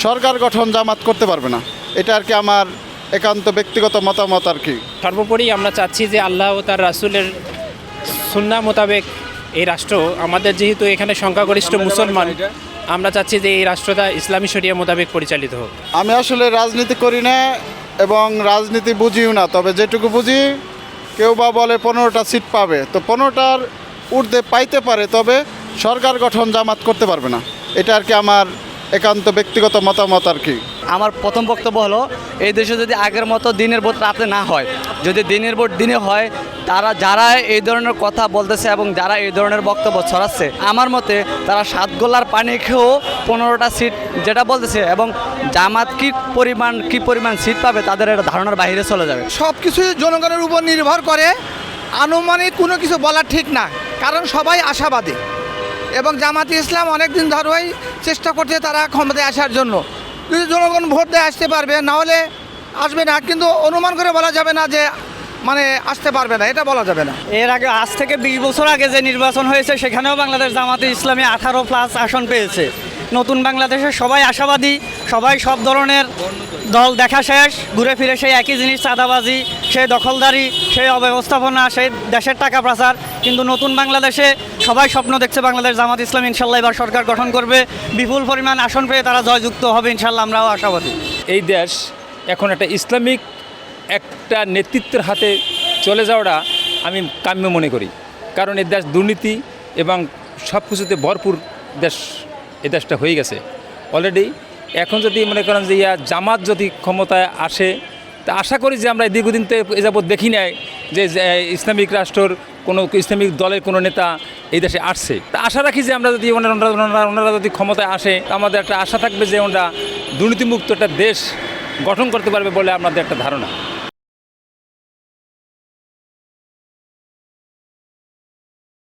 সরকার গঠন জামাত করতে পারবে না। এটা আর কি আমার একান্ত ব্যক্তিগত মতামত আর কি। সর্বোপরি আমরা চাচ্ছি যে আল্লাহ ও তার রাসূলের সুন্নাহ মোতাবেক এই রাষ্ট্র, আমাদের যেহেতু এখানে সংখ্যাগরিষ্ঠ মুসলমান, আমরা চাচ্ছি যে এই রাষ্ট্রটা ইসলামী শরিয়া মোতাবেক পরিচালিত হোক। আমি আসলে রাজনীতি করি না এবং রাজনীতি বুঝিও না, তবে যেটুকু বুঝি কেউ বা বলে 15টা সিট পাবে, তো 15টার ঊর্ধ্বে পাইতে পারে, তবে সরকার গঠন জামাত করতে পারবে না। এটা আর কি আমার একান্ত ব্যক্তিগত মতামত আর কি। আমার প্রথম বক্তব্য হলো, এই দেশে যদি আগের মতো দিনের ভোট রাতে না হয়, যদি দিনের ভোট দিনে হয়, যারা এই ধরনের কথা বলতেছে এবং যারা এই ধরনের বক্তব্য ছড়াচ্ছে, আমার মতে তারা 7 গোলার পানি খেয়েও 15টা সিট যেটা বলতেছে এবং জামাত কি পরিমাণ সিট পাবে তাদের এটা ধারণার বাইরে চলে যাবে। সব কিছুই জনগণের উপর নির্ভর করে, আনুমানিক কোনো কিছু বলা ঠিক না, কারণ সবাই আশাবাদী এবং জামাতে ইসলাম অনেক দিন ধরেই চেষ্টা করছে তারা ক্ষমতায় আসার জন্য। যদি জনগণ ভোট দিয়ে আসতে পারবে, না হলে আসবে না, কিন্তু অনুমান করে বলা যাবে না যে আসতে পারবে না, এটা বলা যাবে না। এর আগে আজ থেকে 20 বছর আগে যে নির্বাচন হয়েছে সেখানেও বাংলাদেশ জামাতে ইসলামী 18+ আসন পেয়েছে। নতুন বাংলাদেশের সবাই আশাবাদী, সবাই সব ধরনের দল দেখা শেষ, ঘুরে ফিরে সেই একই জিনিস, চাঁদাবাজি, সেই দখলদারি, সেই অব্যবস্থাপনা, সেই দেশের টাকা পাচার। কিন্তু নতুন বাংলাদেশে সবাই স্বপ্ন দেখছে বাংলাদেশ জামাত ইসলামী ইনশাল্লাহ এবার সরকার গঠন করবে, বিপুল পরিমাণ আসন পেয়ে তারা জয়যুক্ত হবে ইনশাল্লাহ, আমরাও আশাবাদী। এই দেশ এখন একটা ইসলামিক একটা নেতৃত্বের হাতে চলে যাওয়াটা আমি কাম্য মনে করি, কারণ এই দেশ দুর্নীতি এবং সব কিছুতে ভরপুর দেশ, এই দেশটা হয়ে গেছে অলরেডি। এখন যদি মনে করেন যে জামাত যদি ক্ষমতায় আসে, তা আশা করি যে আমরা দীর্ঘদিন তো এ যাবৎ দেখি নাই যে ইসলামিক রাষ্ট্রর কোনো ইসলামিক দলের কোনো নেতা এই দেশে আসছে। তা আশা রাখি যে আমরা যদি ওনারা যদি ক্ষমতায় আসে, আমাদের একটা আশা থাকবে যে ওনারা দুর্নীতিমুক্ত একটা দেশ গঠন করতে পারবে বলে আমাদের একটা ধারণা।